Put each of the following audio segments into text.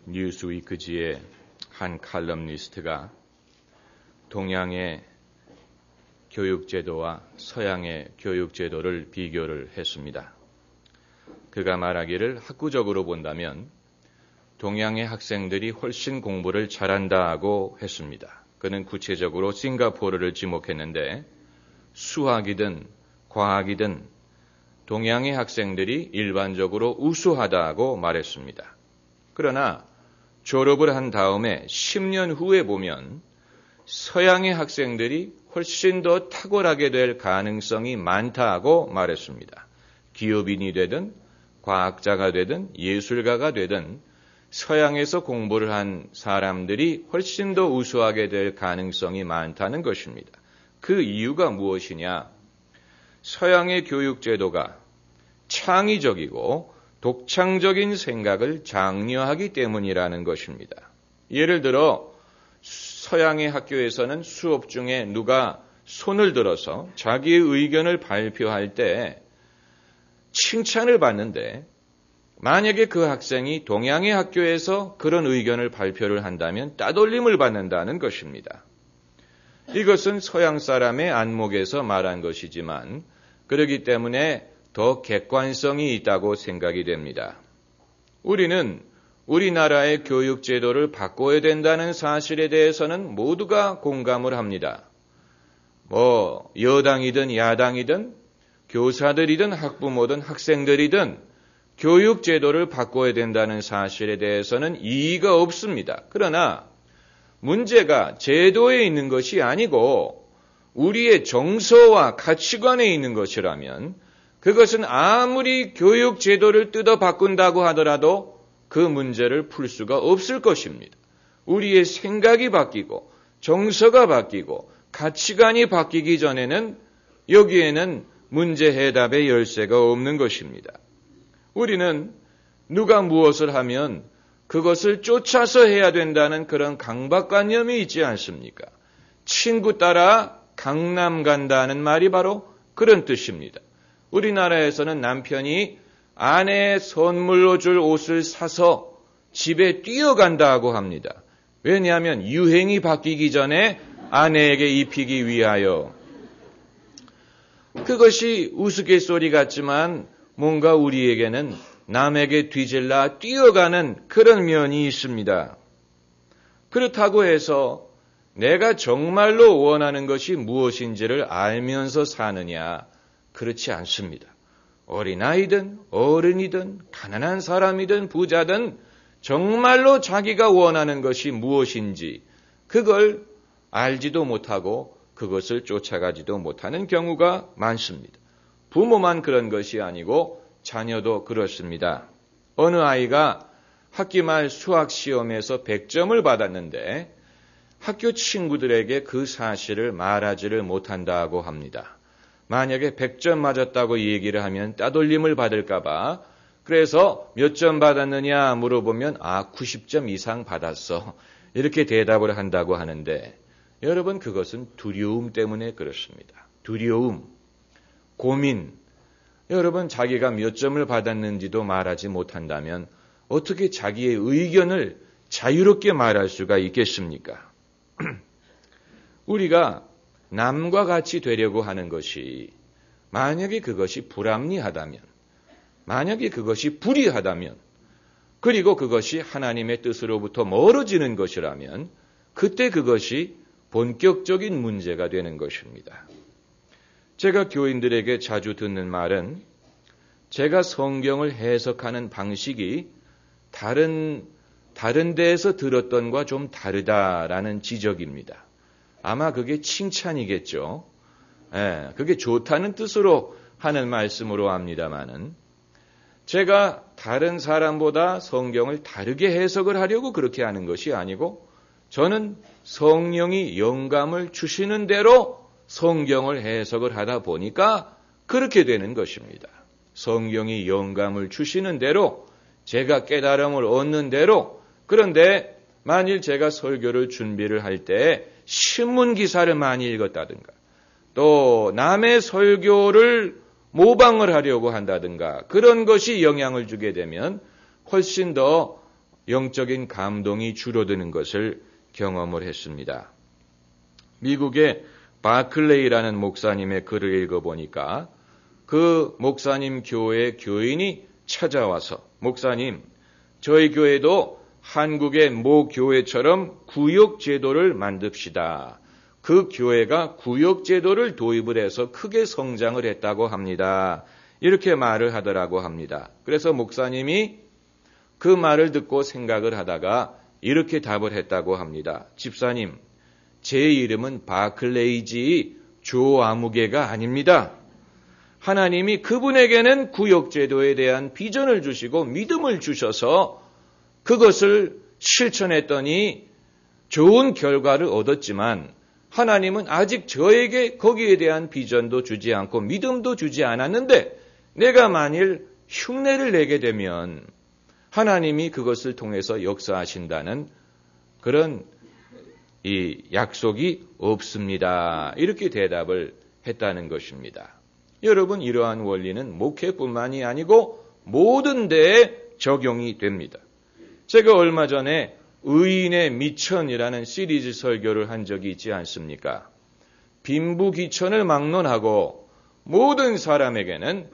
뉴스위크지의 한 칼럼니스트가 동양의 교육제도와 서양의 교육제도를 비교를 했습니다. 그가 말하기를 학구적으로 본다면 동양의 학생들이 훨씬 공부를 잘한다고 했습니다. 그는 구체적으로 싱가포르를 지목했는데 수학이든 과학이든 동양의 학생들이 일반적으로 우수하다고 말했습니다. 그러나 졸업을 한 다음에 10년 후에 보면 서양의 학생들이 훨씬 더 탁월하게 될 가능성이 많다고 말했습니다. 기업인이 되든 과학자가 되든 예술가가 되든 서양에서 공부를 한 사람들이 훨씬 더 우수하게 될 가능성이 많다는 것입니다. 그 이유가 무엇이냐? 서양의 교육제도가 창의적이고 독창적인 생각을 장려하기 때문이라는 것입니다. 예를 들어 서양의 학교에서는 수업 중에 누가 손을 들어서 자기의 의견을 발표할 때 칭찬을 받는데 만약에 그 학생이 동양의 학교에서 그런 의견을 발표를 한다면 따돌림을 받는다는 것입니다. 이것은 서양 사람의 안목에서 말한 것이지만 그렇기 때문에 더 객관성이 있다고 생각이 됩니다. 우리는 우리나라의 교육제도를 바꿔야 된다는 사실에 대해서는 모두가 공감을 합니다. 여당이든 야당이든 교사들이든 학부모든 학생들이든 교육제도를 바꿔야 된다는 사실에 대해서는 이의가 없습니다. 그러나 문제가 제도에 있는 것이 아니고 우리의 정서와 가치관에 있는 것이라면 그것은 아무리 교육제도를 뜯어 바꾼다고 하더라도 그 문제를 풀 수가 없을 것입니다. 우리의 생각이 바뀌고 정서가 바뀌고 가치관이 바뀌기 전에는 여기에는 문제 해답의 열쇠가 없는 것입니다. 우리는 누가 무엇을 하면 그것을 쫓아서 해야 된다는 그런 강박관념이 있지 않습니까? 친구 따라 강남 간다는 말이 바로 그런 뜻입니다. 우리나라에서는 남편이 아내의 선물로 줄 옷을 사서 집에 뛰어간다고 합니다. 왜냐하면 유행이 바뀌기 전에 아내에게 입히기 위하여. 그것이 우스갯소리 같지만 뭔가 우리에게는 남에게 뒤질라 뛰어가는 그런 면이 있습니다. 그렇다고 해서 내가 정말로 원하는 것이 무엇인지를 알면서 사느냐? 그렇지 않습니다. 어린아이든 어른이든 가난한 사람이든 부자든 정말로 자기가 원하는 것이 무엇인지 그걸 알지도 못하고 그것을 쫓아가지도 못하는 경우가 많습니다. 부모만 그런 것이 아니고 자녀도 그렇습니다. 어느 아이가 학기 말 수학 시험에서 100점을 받았는데 학교 친구들에게 그 사실을 말하지를 못한다고 합니다. 만약에 100점 맞았다고 얘기를 하면 따돌림을 받을까 봐 그래서 몇 점 받았느냐 물어보면 90점 이상 받았어. 이렇게 대답을 한다고 하는데 여러분 그것은 두려움 때문에 그렇습니다. 두려움, 고민. 여러분 자기가 몇 점을 받았는지도 말하지 못한다면 어떻게 자기의 의견을 자유롭게 말할 수가 있겠습니까? 우리가 남과 같이 되려고 하는 것이 만약에 그것이 불합리하다면, 만약에 그것이 불의하다면, 그리고 그것이 하나님의 뜻으로부터 멀어지는 것이라면 그때 그것이 본격적인 문제가 되는 것입니다. 제가 교인들에게 자주 듣는 말은 제가 성경을 해석하는 방식이 다른 데에서 들었던 것과 좀 다르다라는 지적입니다. 아마 그게 칭찬이겠죠. 그게 좋다는 뜻으로 하는 말씀으로 합니다마는 제가 다른 사람보다 성경을 다르게 해석을 하려고 그렇게 하는 것이 아니고 저는 성령이 영감을 주시는 대로 성경을 해석을 하다 보니까 그렇게 되는 것입니다. 성경이 영감을 주시는 대로 제가 깨달음을 얻는 대로 그런데 만일 제가 설교를 준비를 할 때 신문 기사를 많이 읽었다든가 또 남의 설교를 모방을 하려고 한다든가 그런 것이 영향을 주게 되면 훨씬 더 영적인 감동이 줄어드는 것을 경험을 했습니다. 미국의 바클레이라는 목사님의 글을 읽어보니까 그 목사님 교회의 교인이 찾아와서 목사님, 저희 교회도 한국의 모 교회처럼 구역제도를 만듭시다. 그 교회가 구역제도를 도입을 해서 크게 성장을 했다고 합니다. 이렇게 말을 하더라고 합니다. 그래서 목사님이 그 말을 듣고 생각을 하다가 이렇게 답을 했다고 합니다. 집사님, 제 이름은 바클레이지 조아무개가 아닙니다. 하나님이 그분에게는 구역제도에 대한 비전을 주시고 믿음을 주셔서 그것을 실천했더니 좋은 결과를 얻었지만 하나님은 아직 저에게 거기에 대한 비전도 주지 않고 믿음도 주지 않았는데 내가 만일 흉내를 내게 되면 하나님이 그것을 통해서 역사하신다는 그런 이 약속이 없습니다. 이렇게 대답을 했다는 것입니다. 여러분, 이러한 원리는 목회뿐만이 아니고 모든 데에 적용이 됩니다. 제가 얼마 전에 의인의 미천이라는 시리즈 설교를 한 적이 있지 않습니까? 빈부귀천을 막론하고 모든 사람에게는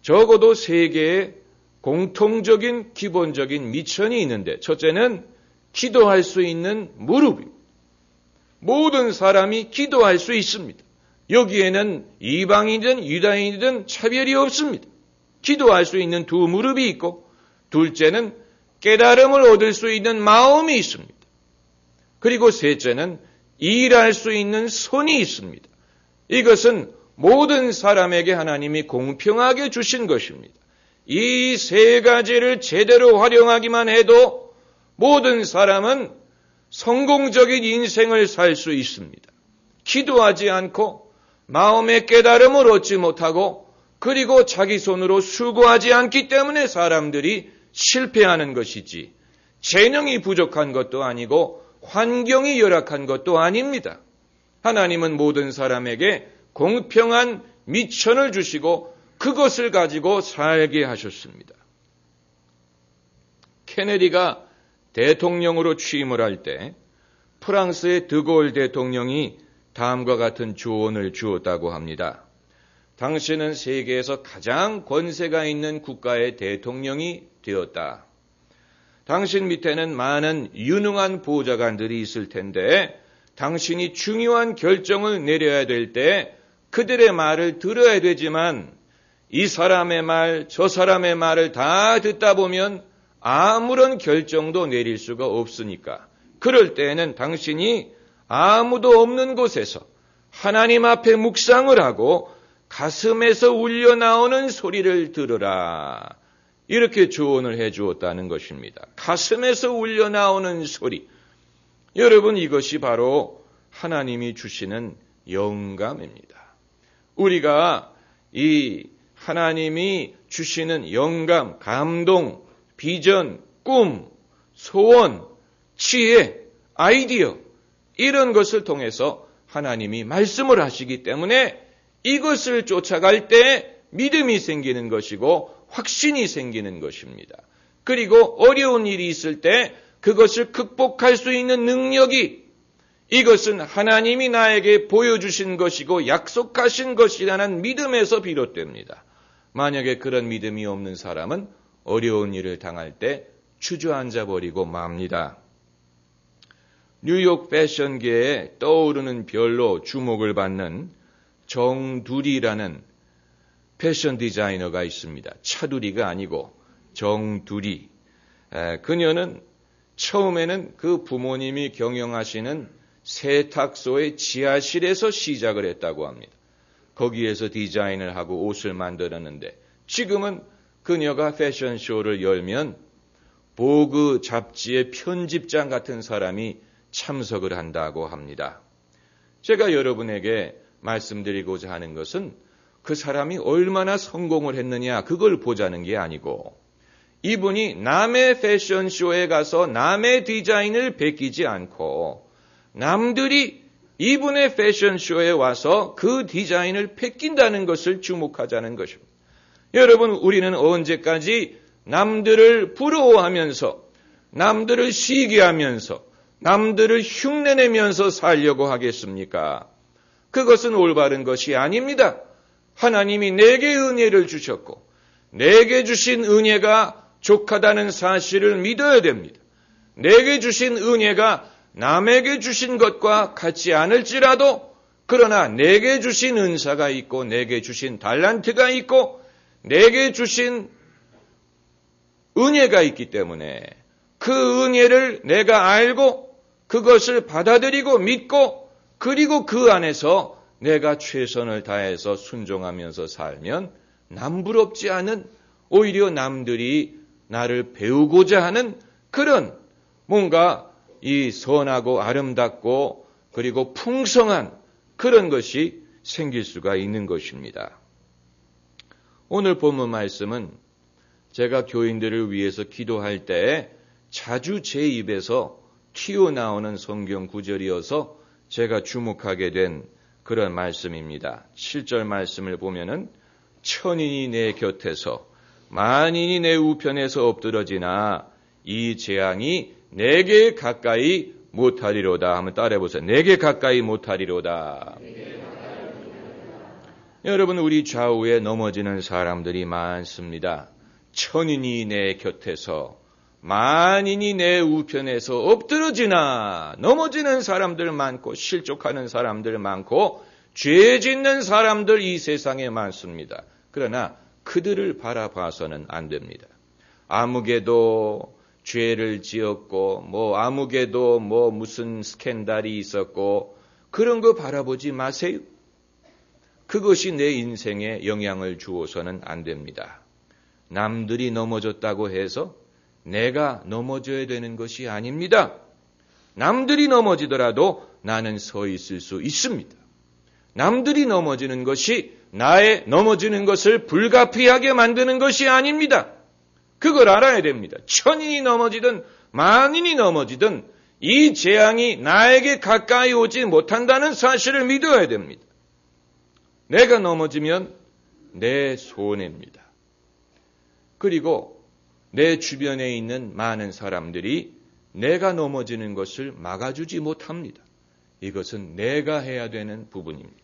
적어도 세 개의 공통적인 기본적인 미천이 있는데 첫째는 기도할 수 있는 무릎입니다. 모든 사람이 기도할 수 있습니다. 여기에는 이방인이든 유다인이든 차별이 없습니다. 기도할 수 있는 두 무릎이 있고 둘째는 깨달음을 얻을 수 있는 마음이 있습니다. 그리고 셋째는 일할 수 있는 손이 있습니다. 이것은 모든 사람에게 하나님이 공평하게 주신 것입니다. 이 세 가지를 제대로 활용하기만 해도 모든 사람은 성공적인 인생을 살 수 있습니다. 기도하지 않고 마음의 깨달음을 얻지 못하고 그리고 자기 손으로 수고하지 않기 때문에 사람들이 실패하는 것이지 재능이 부족한 것도 아니고 환경이 열악한 것도 아닙니다. 하나님은 모든 사람에게 공평한 미천을 주시고 그것을 가지고 살게 하셨습니다. 케네디가 대통령으로 취임을 할 때 프랑스의 드골 대통령이 다음과 같은 조언을 주었다고 합니다. 당신은 세계에서 가장 권세가 있는 국가의 대통령이 되었다. 당신 밑에는 많은 유능한 보좌관들이 있을 텐데 당신이 중요한 결정을 내려야 될 때 그들의 말을 들어야 되지만 이 사람의 말, 저 사람의 말을 다 듣다 보면 아무런 결정도 내릴 수가 없으니까 그럴 때에는 당신이 아무도 없는 곳에서 하나님 앞에 묵상을 하고 가슴에서 울려나오는 소리를 들으라. 이렇게 조언을 해 주었다는 것입니다. 가슴에서 울려나오는 소리. 여러분, 이것이 바로 하나님이 주시는 영감입니다. 우리가 이 하나님이 주시는 영감, 감동, 비전, 꿈, 소원, 지혜, 아이디어 이런 것을 통해서 하나님이 말씀을 하시기 때문에 이것을 쫓아갈 때 믿음이 생기는 것이고 확신이 생기는 것입니다. 그리고 어려운 일이 있을 때 그것을 극복할 수 있는 능력이 이것은 하나님이 나에게 보여주신 것이고 약속하신 것이라는 믿음에서 비롯됩니다. 만약에 그런 믿음이 없는 사람은 어려운 일을 당할 때 주저앉아 버리고 맙니다. 뉴욕 패션계에 떠오르는 별로 주목을 받는 정두리라는 패션 디자이너가 있습니다. 차두리가 아니고 정두리. 그녀는 처음에는 그 부모님이 경영하시는 세탁소의 지하실에서 시작을 했다고 합니다. 거기에서 디자인을 하고 옷을 만들었는데 지금은 그녀가 패션쇼를 열면 보그 잡지의 편집장 같은 사람이 참석을 한다고 합니다. 제가 여러분에게 말씀드리고자 하는 것은 그 사람이 얼마나 성공을 했느냐 그걸 보자는 게 아니고 이분이 남의 패션쇼에 가서 남의 디자인을 베끼지 않고 남들이 이분의 패션쇼에 와서 그 디자인을 베낀다는 것을 주목하자는 것입니다. 여러분, 우리는 언제까지 남들을 부러워하면서 남들을 시기하면서 남들을 흉내내면서 살려고 하겠습니까? 그것은 올바른 것이 아닙니다. 하나님이 내게 은혜를 주셨고 내게 주신 은혜가 족하다는 사실을 믿어야 됩니다. 내게 주신 은혜가 남에게 주신 것과 같지 않을지라도 그러나 내게 주신 은사가 있고 내게 주신 달란트가 있고 내게 주신 은혜가 있기 때문에 그 은혜를 내가 알고 그것을 받아들이고 믿고 그리고 그 안에서 내가 최선을 다해서 순종하면서 살면 남부럽지 않은 오히려 남들이 나를 배우고자 하는 그런 뭔가 이 선하고 아름답고 그리고 풍성한 그런 것이 생길 수가 있는 것입니다. 오늘 본문 말씀은 제가 교인들을 위해서 기도할 때 자주 제 입에서 튀어나오는 성경 구절이어서 제가 주목하게 된 그런 말씀입니다. 7절 말씀을 보면은 천인이 내 곁에서 만인이 내 우편에서 엎드러지나 이 재앙이 내게 가까이 못하리로다. 한번 따라해보세요. 내게 가까이 못하리로다. 여러분, 우리 좌우에 넘어지는 사람들이 많습니다. 천인이 내 곁에서 만인이 내 우편에서 엎드러지나 넘어지는 사람들 많고 실족하는 사람들 많고 죄 짓는 사람들 이 세상에 많습니다. 그러나 그들을 바라봐서는 안 됩니다. 아무개도 죄를 지었고 아무개도 무슨 스캔들이 있었고 그런 거 바라보지 마세요. 그것이 내 인생에 영향을 주어서는 안 됩니다. 남들이 넘어졌다고 해서 내가 넘어져야 되는 것이 아닙니다. 남들이 넘어지더라도 나는 서 있을 수 있습니다. 남들이 넘어지는 것이 나의 넘어지는 것을 불가피하게 만드는 것이 아닙니다. 그걸 알아야 됩니다. 천인이 넘어지든 만인이 넘어지든 이 재앙이 나에게 가까이 오지 못한다는 사실을 믿어야 됩니다. 내가 넘어지면 내 손해입니다. 그리고 내 주변에 있는 많은 사람들이 내가 넘어지는 것을 막아주지 못합니다. 이것은 내가 해야 되는 부분입니다.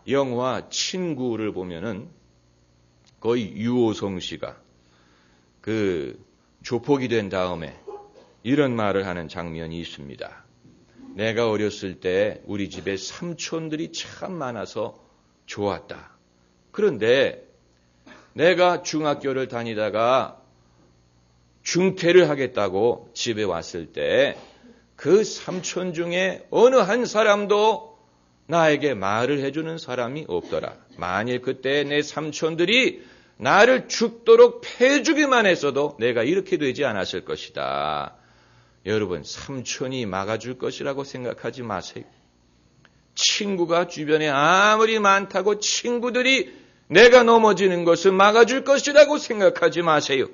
영화 친구를 보면은 거의 유호성 씨가 그 조폭이 된 다음에 이런 말을 하는 장면이 있습니다. 내가 어렸을 때 우리 집에 삼촌들이 참 많아서 좋았다. 그런데 내가 중학교를 다니다가 중퇴를 하겠다고 집에 왔을 때 그 삼촌 중에 어느 한 사람도 나에게 말을 해주는 사람이 없더라. 만일 그때 내 삼촌들이 나를 죽도록 패주기만 했어도 내가 이렇게 되지 않았을 것이다. 여러분, 삼촌이 막아줄 것이라고 생각하지 마세요. 친구가 주변에 아무리 많다고 친구들이 내가 넘어지는 것을 막아줄 것이라고 생각하지 마세요.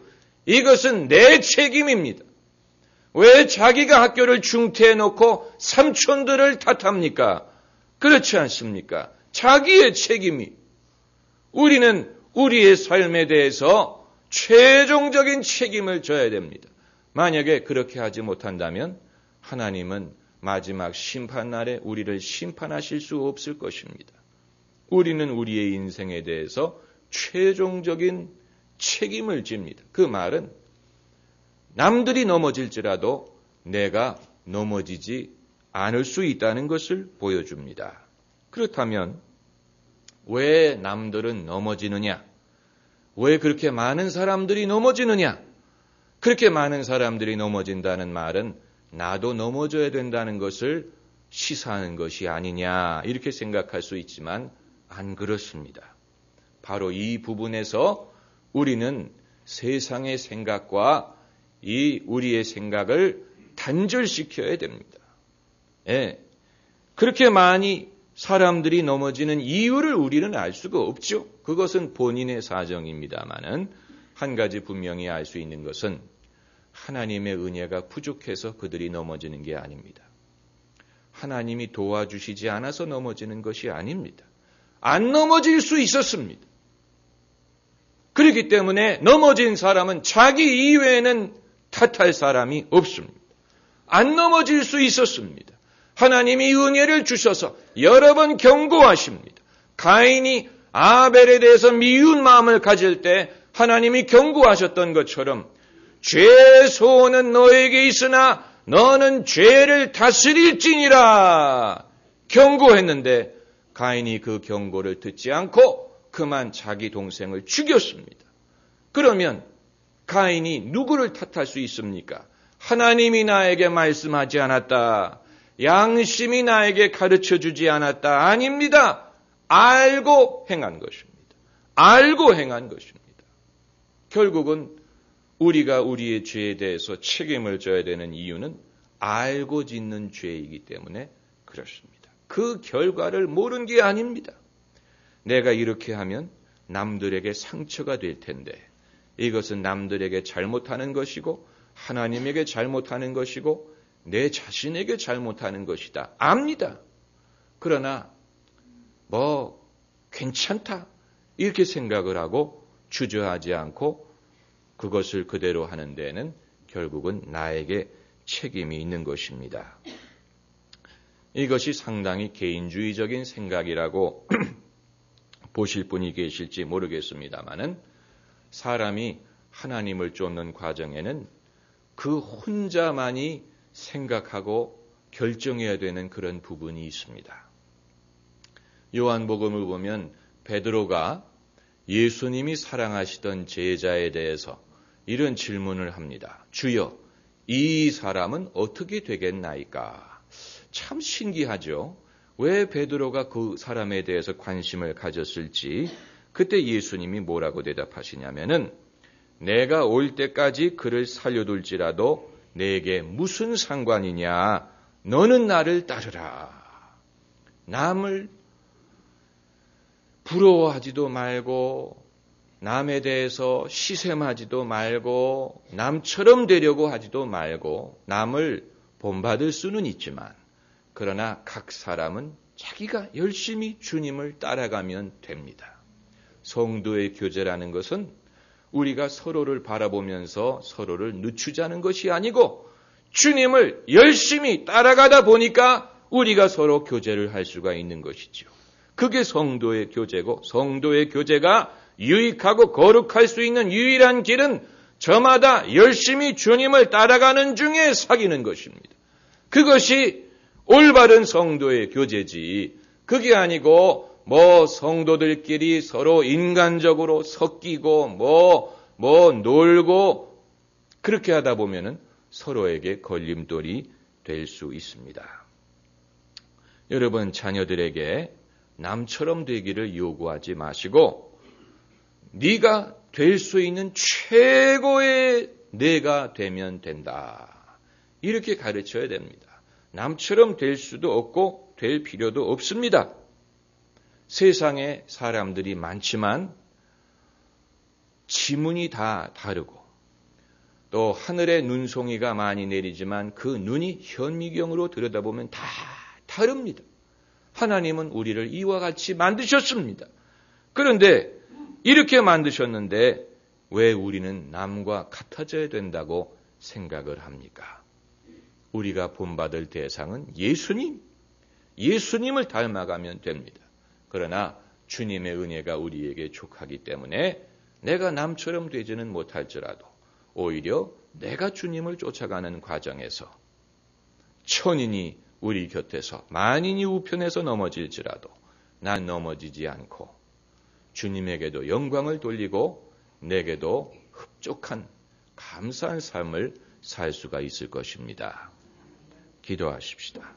이것은 내 책임입니다. 왜 자기가 학교를 중퇴해놓고 삼촌들을 탓합니까? 그렇지 않습니까? 자기의 책임이. 우리는 우리의 삶에 대해서 최종적인 책임을 져야 됩니다. 만약에 그렇게 하지 못한다면 하나님은 마지막 심판날에 우리를 심판하실 수 없을 것입니다. 우리는 우리의 인생에 대해서 최종적인 책임을 집니다. 그 말은 남들이 넘어질지라도 내가 넘어지지 않을 수 있다는 것을 보여줍니다. 그렇다면 왜 남들은 넘어지느냐? 왜 그렇게 많은 사람들이 넘어지느냐? 그렇게 많은 사람들이 넘어진다는 말은 나도 넘어져야 된다는 것을 시사하는 것이 아니냐 이렇게 생각할 수 있지만 안 그렇습니다. 바로 이 부분에서 우리는 세상의 생각과 이 우리의 생각을 단절시켜야 됩니다. 예, 그렇게 많이 사람들이 넘어지는 이유를 우리는 알 수가 없죠. 그것은 본인의 사정입니다마는 한 가지 분명히 알 수 있는 것은 하나님의 은혜가 부족해서 그들이 넘어지는 게 아닙니다. 하나님이 도와주시지 않아서 넘어지는 것이 아닙니다. 안 넘어질 수 있었습니다. 그렇기 때문에 넘어진 사람은 자기 이외에는 탓할 사람이 없습니다. 안 넘어질 수 있었습니다. 하나님이 은혜를 주셔서 여러 번 경고하십니다. 가인이 아벨에 대해서 미운 마음을 가질 때 하나님이 경고하셨던 것처럼 죄의 소원은 너에게 있으나 너는 죄를 다스릴지니라 경고했는데 가인이 그 경고를 듣지 않고 그만 자기 동생을 죽였습니다. 그러면 가인이 누구를 탓할 수 있습니까? 하나님이 나에게 말씀하지 않았다. 양심이 나에게 가르쳐주지 않았다. 아닙니다. 알고 행한 것입니다. 알고 행한 것입니다. 결국은 우리가 우리의 죄에 대해서 책임을 져야 되는 이유는 알고 짓는 죄이기 때문에 그렇습니다. 그 결과를 모르는 게 아닙니다. 내가 이렇게 하면 남들에게 상처가 될 텐데 이것은 남들에게 잘못하는 것이고 하나님에게 잘못하는 것이고 내 자신에게 잘못하는 것이다. 압니다. 그러나 괜찮다 이렇게 생각을 하고 주저하지 않고 그것을 그대로 하는 데에는 결국은 나에게 책임이 있는 것입니다. 이것이 상당히 개인주의적인 생각이라고 보실 분이 계실지 모르겠습니다만은 사람이 하나님을 쫓는 과정에는 그 혼자만이 생각하고 결정해야 되는 그런 부분이 있습니다. 요한복음을 보면 베드로가 예수님이 사랑하시던 제자에 대해서 이런 질문을 합니다. 주여, 이 사람은 어떻게 되겠나이까? 참 신기하죠. 왜 베드로가 그 사람에 대해서 관심을 가졌을지 그때 예수님이 뭐라고 대답하시냐면은 내가 올 때까지 그를 살려둘지라도 내게 무슨 상관이냐? 너는 나를 따르라. 남을 부러워하지도 말고 남에 대해서 시샘하지도 말고 남처럼 되려고 하지도 말고 남을 본받을 수는 있지만 그러나 각 사람은 자기가 열심히 주님을 따라가면 됩니다. 성도의 교제라는 것은 우리가 서로를 바라보면서 서로를 늦추자는 것이 아니고 주님을 열심히 따라가다 보니까 우리가 서로 교제를 할 수가 있는 것이죠. 그게 성도의 교제고 성도의 교제가 유익하고 거룩할 수 있는 유일한 길은 저마다 열심히 주님을 따라가는 중에 사귀는 것입니다. 그것이 올바른 성도의 교제지 그게 아니고 성도들끼리 서로 인간적으로 섞이고 놀고 그렇게 하다 보면은 서로에게 걸림돌이 될 수 있습니다. 여러분 자녀들에게 남처럼 되기를 요구하지 마시고 네가 될 수 있는 최고의 내가 되면 된다. 이렇게 가르쳐야 됩니다. 남처럼 될 수도 없고 될 필요도 없습니다. 세상에 사람들이 많지만 지문이 다 다르고 또 하늘에 눈송이가 많이 내리지만 그 눈이 현미경으로 들여다보면 다 다릅니다. 하나님은 우리를 이와 같이 만드셨습니다. 그런데 이렇게 만드셨는데 왜 우리는 남과 같아져야 된다고 생각을 합니까? 우리가 본받을 대상은 예수님을 닮아가면 됩니다. 그러나 주님의 은혜가 우리에게 족하기 때문에 내가 남처럼 되지는 못할지라도 오히려 내가 주님을 쫓아가는 과정에서 천인이 우리 곁에서 만인이 우편에서 넘어질지라도 난 넘어지지 않고 주님에게도 영광을 돌리고 내게도 흡족한 감사한 삶을 살 수가 있을 것입니다. 기도하십시다.